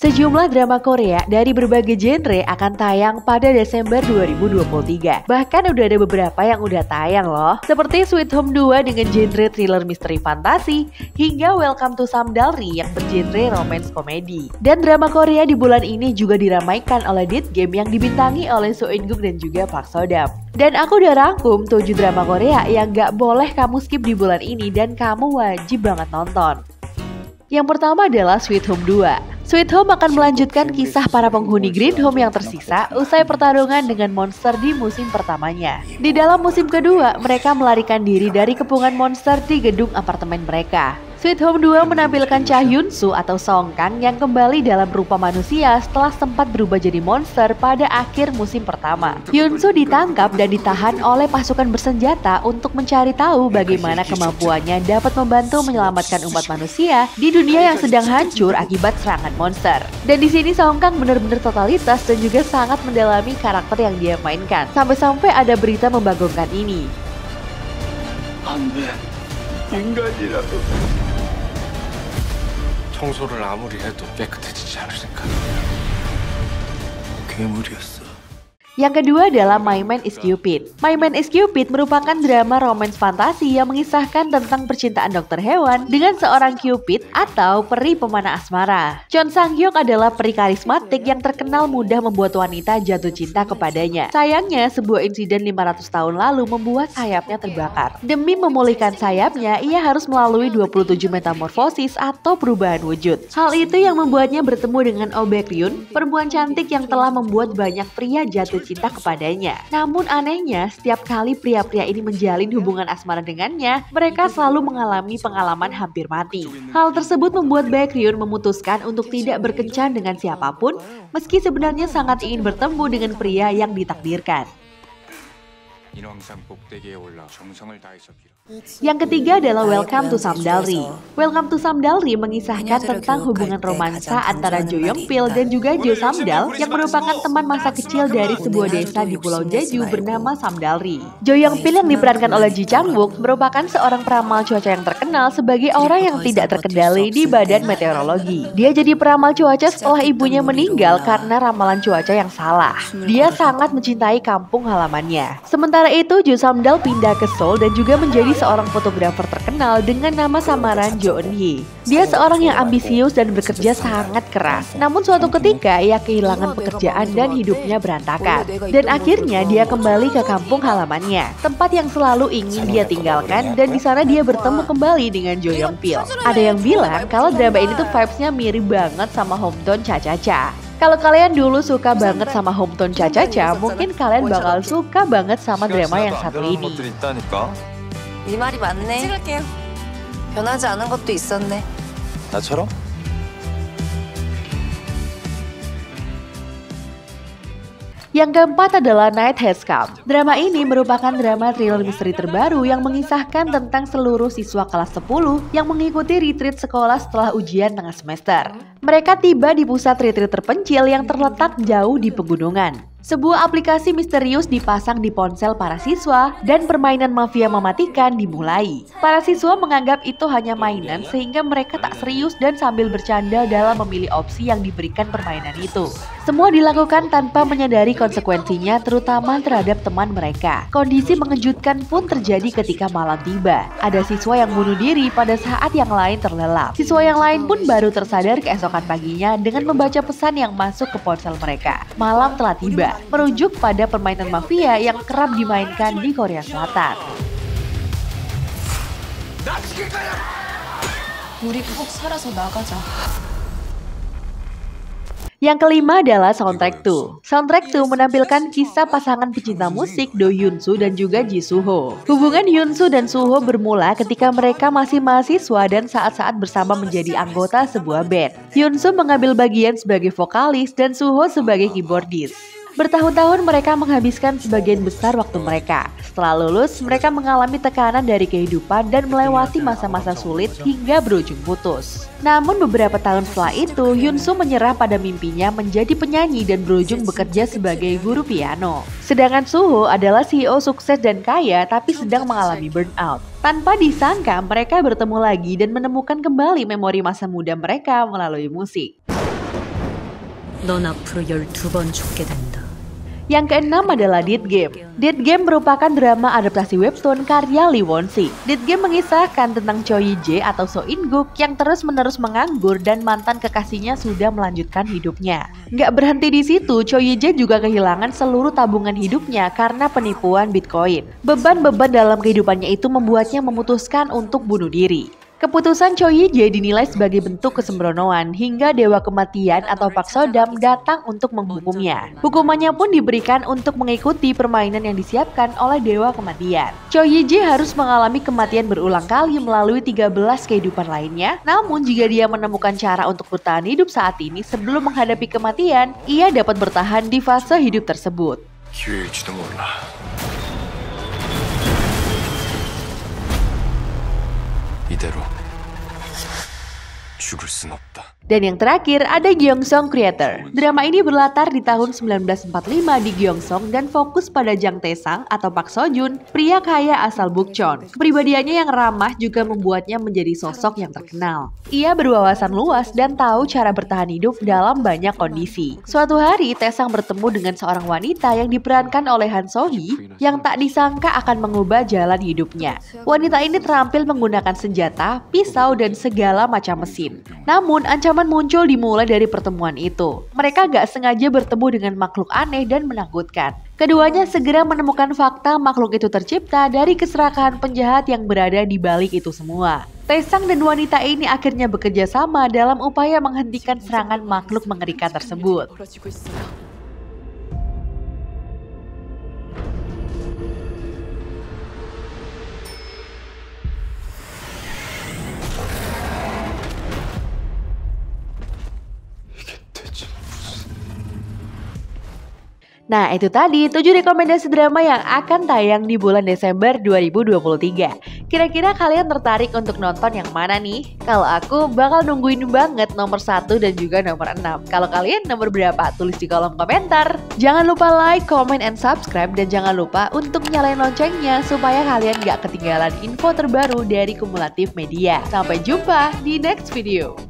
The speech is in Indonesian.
Sejumlah drama Korea dari berbagai genre akan tayang pada Desember 2023. Bahkan udah ada beberapa yang udah tayang loh. Seperti Sweet Home 2 dengan genre thriller misteri fantasi, hingga Welcome to Samdalri yang bergenre romance komedi. Dan drama Korea di bulan ini juga diramaikan oleh Dead Game yang dibintangi oleh Seo In Guk dan juga Park So Dam. Dan aku udah rangkum 7 drama Korea yang gak boleh kamu skip di bulan ini dan kamu wajib banget nonton. Yang pertama adalah Sweet Home 2. Sweet Home akan melanjutkan kisah para penghuni Green Home yang tersisa usai pertarungan dengan monster di musim pertamanya. Di dalam musim kedua, mereka melarikan diri dari kepungan monster di gedung apartemen mereka. Sweet Home 2 menampilkan Cha Hyun Soo atau Song Kang yang kembali dalam rupa manusia setelah sempat berubah jadi monster pada akhir musim pertama. Hyun Soo ditangkap dan ditahan oleh pasukan bersenjata untuk mencari tahu bagaimana kemampuannya dapat membantu menyelamatkan umat manusia di dunia yang sedang hancur akibat serangan monster. Dan di sini Song Kang benar-benar totalitas dan juga sangat mendalami karakter yang dia mainkan. Sampai-sampai ada berita membagongkan ini. 인간이라도 청소를 아무리 해도 깨끗해지지 않으니까 괴물이었어. Yang kedua adalah My Man is Cupid. My Man is Cupid merupakan drama romance fantasi yang mengisahkan tentang percintaan dokter hewan dengan seorang Cupid atau peri pemanah asmara. Chon Sang Hyuk adalah peri karismatik yang terkenal mudah membuat wanita jatuh cinta kepadanya. Sayangnya, sebuah insiden 500 tahun lalu membuat sayapnya terbakar. Demi memulihkan sayapnya, ia harus melalui 27 metamorfosis atau perubahan wujud. Hal itu yang membuatnya bertemu dengan Oh Baek-ryun, perempuan cantik yang telah membuat banyak pria jatuh cinta kepadanya. Namun anehnya, setiap kali pria-pria ini menjalin hubungan asmara dengannya, mereka selalu mengalami pengalaman hampir mati. Hal tersebut membuat Baek-ryun memutuskan untuk tidak berkencan dengan siapapun, meski sebenarnya sangat ingin bertemu dengan pria yang ditakdirkan. Yang ketiga adalah Welcome to Samdalri. Welcome to Samdalri mengisahkan tentang hubungan romansa antara Jo Young Pil dan juga Jo Samdal yang merupakan teman masa kecil dari sebuah desa di Pulau Jeju bernama Samdalri. Jo Young Pil yang diperankan oleh Ji Chang Wook merupakan seorang peramal cuaca yang terkenal sebagai orang yang tidak terkendali di badan meteorologi. Dia jadi peramal cuaca setelah ibunya meninggal karena ramalan cuaca yang salah. Dia sangat mencintai kampung halamannya. Sementara itu, Jo Samdal pindah ke Seoul dan juga menjadi seorang fotografer terkenal dengan nama samaran Jo Eun Hee. Dia seorang yang ambisius dan bekerja sangat keras. Namun suatu ketika ia kehilangan pekerjaan dan hidupnya berantakan. Dan akhirnya dia kembali ke kampung halamannya, tempat yang selalu ingin dia tinggalkan, dan di sana dia bertemu kembali dengan Jo Young Pil. Ada yang bilang kalau drama ini tuh vibes-nya mirip banget sama Hometown Cha Cha Cha. Kalau kalian dulu suka banget sama Hometown Cha Cha Cha, mungkin kalian bakal suka banget sama drama yang satu ini. 네 말이 맞네. 찍을게요. 변하지 않은 것도 있었네. 나처럼? Yang keempat adalah Night Has Come. Drama ini merupakan drama thriller misteri terbaru yang mengisahkan tentang seluruh siswa kelas 10 yang mengikuti retreat sekolah setelah ujian tengah semester. Mereka tiba di pusat retreat terpencil yang terletak jauh di pegunungan. Sebuah aplikasi misterius dipasang di ponsel para siswa dan permainan mafia mematikan dimulai. Para siswa menganggap itu hanya mainan sehingga mereka tak serius dan sambil bercanda dalam memilih opsi yang diberikan permainan itu. Semua dilakukan tanpa menyadari konsekuensinya, terutama terhadap teman mereka. Kondisi mengejutkan pun terjadi ketika malam tiba. Ada siswa yang bunuh diri pada saat yang lain terlelap. Siswa yang lain pun baru tersadar keesokan paginya dengan membaca pesan yang masuk ke ponsel mereka. Malam telah tiba. Merujuk pada permainan mafia yang kerap dimainkan di Korea Selatan. 우리 꼭 살아서 나가자. Yang kelima adalah Soundtrack 2. Soundtrack 2 menampilkan kisah pasangan pecinta musik Do Hyun Soo dan juga Ji Soo Ho. Hubungan Hyun Soo dan Soo Ho bermula ketika mereka masih mahasiswa dan saat-saat bersama menjadi anggota sebuah band. Hyun Soo mengambil bagian sebagai vokalis dan Soo Ho sebagai keyboardis. Bertahun-tahun mereka menghabiskan sebagian besar waktu mereka. Setelah lulus, mereka mengalami tekanan dari kehidupan dan melewati masa-masa sulit hingga berujung putus. Namun beberapa tahun setelah itu, Hyun Soo menyerah pada mimpinya menjadi penyanyi dan berujung bekerja sebagai guru piano. Sedangkan Soo Ho adalah CEO sukses dan kaya tapi sedang mengalami burnout. Tanpa disangka, mereka bertemu lagi dan menemukan kembali memori masa muda mereka melalui musik. 넌 앞으로 12번 죽게 된다. Yang keenam adalah Dead Game. Dead Game merupakan drama adaptasi webtoon karya Lee Won-si. Dead Game mengisahkan tentang Cho Ye-jae atau So In-guk yang terus-menerus menganggur dan mantan kekasihnya sudah melanjutkan hidupnya. Nggak berhenti di situ, Cho Ye-jae juga kehilangan seluruh tabungan hidupnya karena penipuan Bitcoin. Beban-beban dalam kehidupannya itu membuatnya memutuskan untuk bunuh diri. Keputusan Cho Ye-jae dinilai sebagai bentuk kesembronoan hingga Dewa Kematian atau Pak Sodam datang untuk menghukumnya. Hukumannya pun diberikan untuk mengikuti permainan yang disiapkan oleh Dewa Kematian. Cho Ye-jae harus mengalami kematian berulang kali melalui 13 kehidupan lainnya. Namun jika dia menemukan cara untuk bertahan hidup saat ini sebelum menghadapi kematian, ia dapat bertahan di fase hidup tersebut. 기회일지도 몰라. 이대로 죽을 순 없다. Dan yang terakhir ada Gyeongsong Creator. Drama ini berlatar di tahun 1945 di Gyeongsong dan fokus pada Jang Tae-sang atau Park Seo-joon, pria kaya asal Bukchon. Kepribadiannya yang ramah juga membuatnya menjadi sosok yang terkenal. Ia berwawasan luas dan tahu cara bertahan hidup dalam banyak kondisi. Suatu hari, Tae-sang bertemu dengan seorang wanita yang diperankan oleh Han So-hee yang tak disangka akan mengubah jalan hidupnya. Wanita ini terampil menggunakan senjata, pisau, dan segala macam mesin. Namun, ancaman muncul dimulai dari pertemuan itu. Mereka gak sengaja bertemu dengan makhluk aneh dan menakutkan. Keduanya segera menemukan fakta makhluk itu tercipta dari keserakahan penjahat yang berada di balik itu semua. Tae-sang dan wanita ini akhirnya bekerja sama dalam upaya menghentikan serangan makhluk mengerikan tersebut. Nah, itu tadi 7 rekomendasi drama yang akan tayang di bulan Desember 2023. Kira-kira kalian tertarik untuk nonton yang mana nih? Kalau aku bakal nungguin banget nomor 1 dan juga nomor 6. Kalau kalian nomor berapa? Tulis di kolom komentar. Jangan lupa like, comment, and subscribe. Dan jangan lupa untuk nyalain loncengnya supaya kalian gak ketinggalan info terbaru dari Kumulatif Media. Sampai jumpa di next video.